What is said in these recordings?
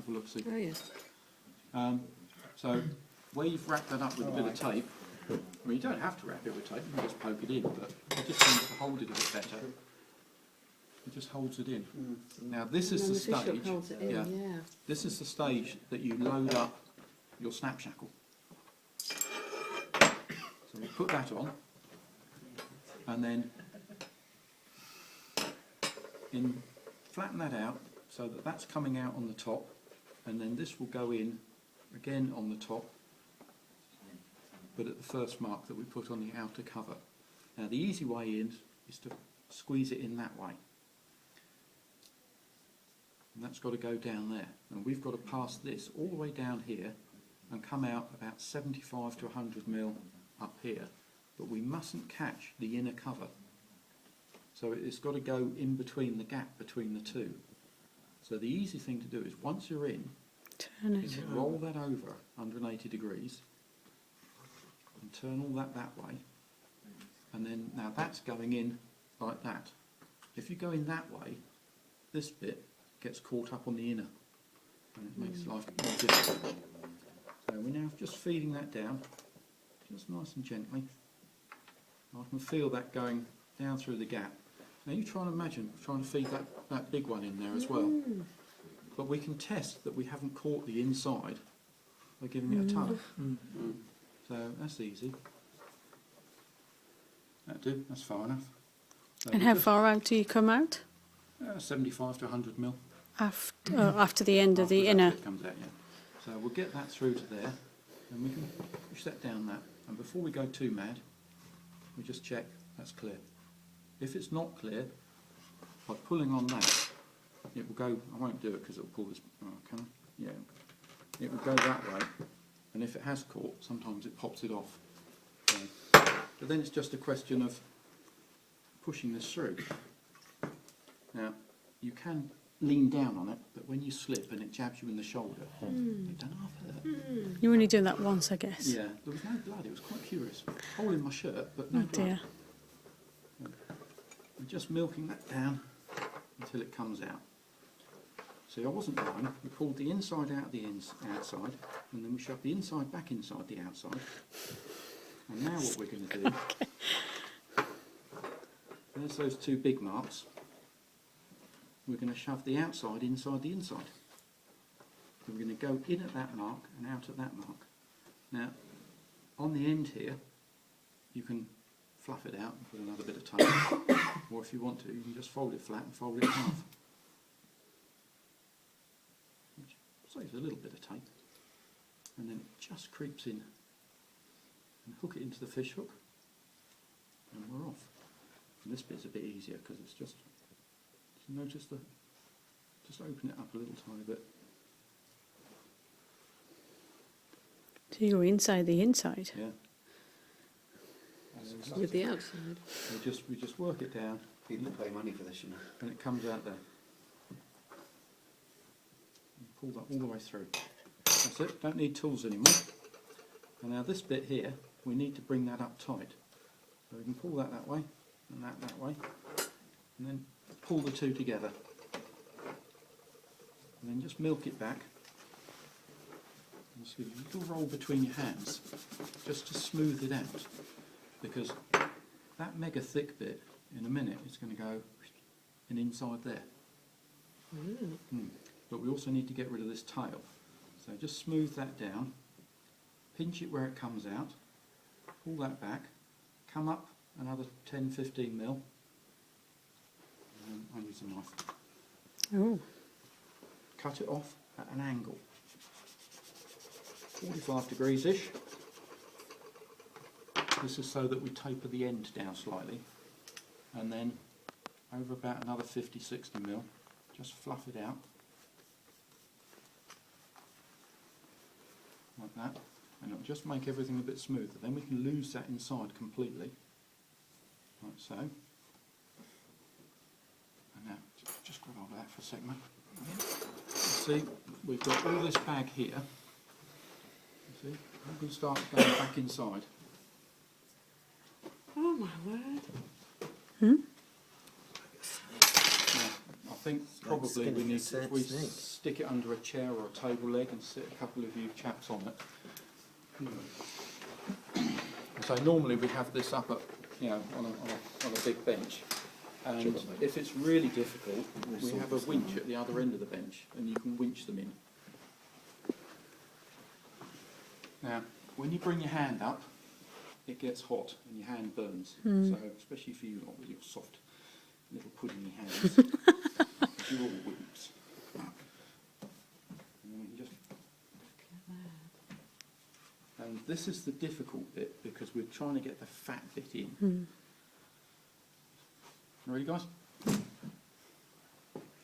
a look, see. Oh, yeah. So where you've wrapped that up with a bit of tape, I mean, you don't have to wrap it with tape, you can just poke it in, but it just seems to hold it a bit better. It just holds it in. Now this is the stage. Holds it in, yeah. This is the stage that you load up your snap shackle. So we put that on, and then flatten that out so that that's coming out on the top, and then this will go in again on the top, but at the first mark that we put on the outer cover. Now the easy way in is to squeeze it in that way. And that's got to go down there. And we've got to pass this all the way down here and come out about 75 to 100 mil up here. But we mustn't catch the inner cover. So it's got to go in between the gap between the two. So the easy thing to do is once you're in, turn it. roll that over 180 degrees and turn all that way. And then now that's going in like that. If you go in that way, this bit gets caught up on the inner and it makes life more difficult. So we're now just feeding that down, just nice and gently. I can feel that going down through the gap. Now you try and imagine trying to feed that big one in there as well. But we can test that we haven't caught the inside by giving it a tug. So that's easy. That'll do, that's far enough. So And how far out do you come out? 75 to 100 mil. After the end of After the that inner. bit comes out, yeah. So we'll get that through to there, and we can push that down that. And before we go too mad, we just check that's clear. If it's not clear, by pulling on that, it will go. I won't do it because it will pull this. Oh, can I? Yeah. It will go that way, and if it has caught, sometimes it pops it off. So, but then it's just a question of pushing this through. Now, you can lean down on it, but when you slip and it jabs you in the shoulder, it don't hurt. You only do that once, I guess. Yeah, there was no blood. It was quite curious. Hole in my shirt, but no Oh blood. dear. I'm just milking that down until it comes out. See, I wasn't lying. We pulled the inside out of the outside, and then we shoved the inside back inside the outside. And now what we're going to do, there's those two big marks. We're going to shove the outside inside the inside. So we're going to go in at that mark and out at that mark. Now, on the end here, you can fluff it out and put another bit of tape, or if you want to, you can just fold it flat and fold it in half. Which saves a little bit of tape. And then it just creeps in. And hook it into the fish hook, and we're off. And this bit's a bit easier because it's just notice just open it up a little tiny bit. So you go inside the inside. Yeah. With the outside. We just work it down. People pay money for this, you know. And it comes out there. And pull that all the way through. That's it. Don't need tools anymore. And now this bit here, we need to bring that up tight. So we can pull that way and that way, and then pull the two together. And then just milk it back. Just give it a little roll between your hands, just to smooth it out. Because that mega thick bit, in a minute, it's going to go and inside there. But we also need to get rid of this tail. So just smooth that down, pinch it where it comes out, pull that back, come up another 10-15 mil, and I'll use a knife. Oh. Cut it off at an angle, 45 degrees-ish. This is so that we taper the end down slightly, and then over about another 50-60 mil, just fluff it out like that, and it'll just make everything a bit smoother. Then we can lose that inside completely, like so. And now, just grab hold of that for a second, mate. See, we've got all this bag here. You see, we can start going back inside. Oh my word. Now, I've think like probably skinning we a need to, sad if we snake. stick it under a chair or a table leg and sit a couple of you chaps on it. So normally we have this up at, you know, on a big bench, and if it's really difficult, we have a winch at the other end of the bench, and you can winch them in. Now, when you bring your hand up, it gets hot and your hand burns. So, especially for you lot with your soft little puddingy hands, you're all wimps. And you just And this is the difficult bit because we're trying to get the fat bit in. Ready, guys? So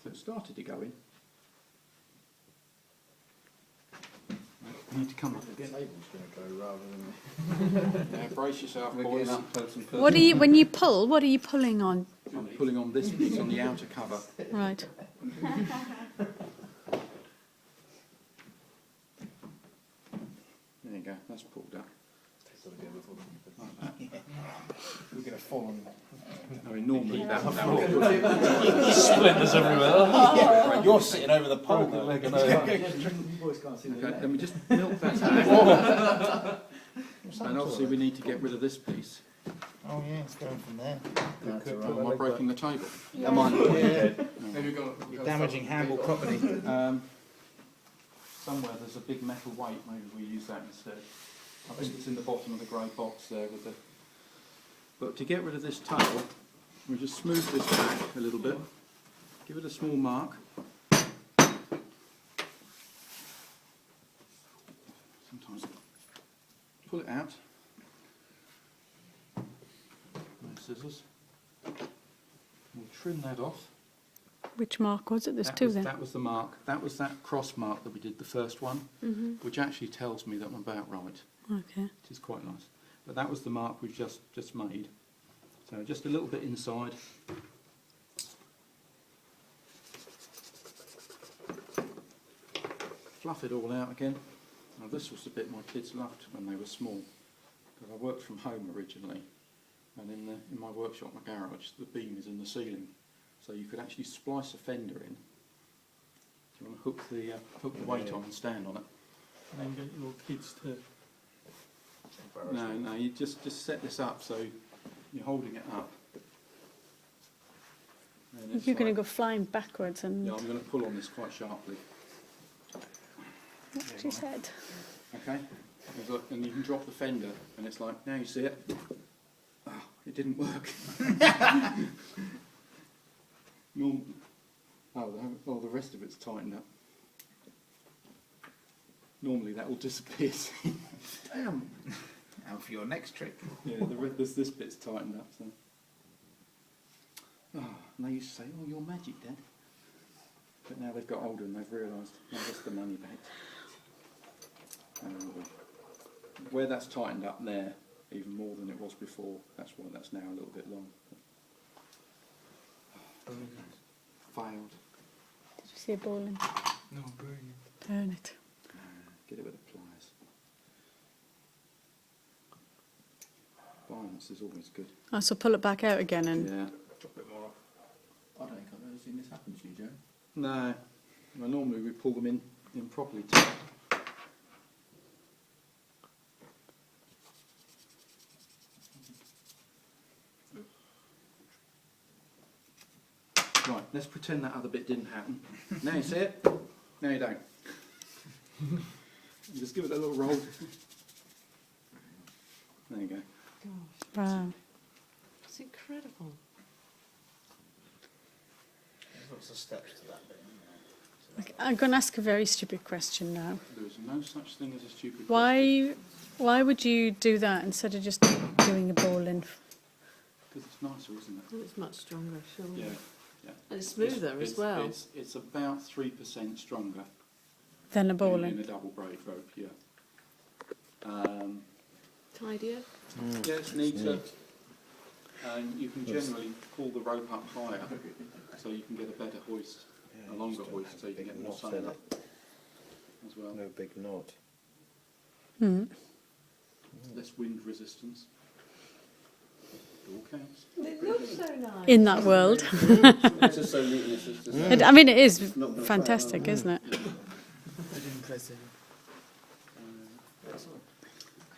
it started to go in. You need to come up again. Yeah, brace yourself, boys. What are you, when you pull, what are you pulling on? I'm pulling on this piece on the outer cover. Right. There you go, that's pulled up. We're going to fall on I mean, normally that would splinters everywhere. You're sitting over the pole though. Okay, let me just milk that out. And obviously we need to get rid of this piece. Oh yeah, it's going from there. Am I breaking the table? Am I? You're damaging handball property. Somewhere there's a big metal weight, maybe we use that instead. I think it's in the bottom of the grey box there with the... But to get rid of this tail, we just smooth this back a little bit, give it a small mark. Sometimes pull it out. No scissors. We'll trim that off. Which mark was it? There's two then. That was the mark. That was that cross mark that we did the first one, which actually tells me that I'm about right, Okay. which is quite nice. But that was the mark we've just made. So just a little bit inside. Fluff it all out again. Now this was the bit my kids loved when they were small, because I worked from home originally, and in my workshop, my garage, the beam is in the ceiling, so you could actually splice a fender in. You want to hook the weight on and stand on it, and then get your kids to. No, you just set this up so you're holding it up. And it's You're going like- to go flying backwards and... Yeah, I'm going to pull on this quite sharply. That's what she said. Okay? And you can drop the fender, and it's like, now you see it. Oh, it didn't work. The rest of it's tightened up. Normally that will disappear. Damn. And for your next trick. Yeah, this bit's tightened up. So. Oh, and they used to say, "Oh, you're magic, Dad." But now they've got older and they've realised, no, that's the money back. Where that's tightened up there, even more than it was before, that's why that's now a little bit long. Failed. Did you see a ball in? No, brilliant. Turn it. Get it with the pliers. Violence is always good. Oh, so pull it back out again and... Yeah. Drop it more off. I don't think I've ever seen this happen to you, Joe. No. Well, normally we pull them in properly. Right, let's pretend that other bit didn't happen. Now you see it, now you don't. Just give it a little roll. There you go. Gosh, Wow. it's incredible. There's lots of steps to that bit. Okay, I'm going to ask a very stupid question now. There is no such thing as a stupid question. Why would you do that instead of just doing a ball in? Because it's nicer, isn't it? Well, it's much stronger, surely. Yeah. Yeah. And it's smoother as well. It's about 3% stronger Then a ball in a in. double braid rope, yeah. Tidier. Yeah, it's neater. And you can generally pull the rope up higher, so you can get a better hoist, a longer hoist, so you can get more sail up as well. No big knot. Hmm. Less wind resistance. all counts. It looks so nice. in that world. It's just so neat. It's just I mean, it is not gonna fantastic, isn't it? Very impressive. Excellent.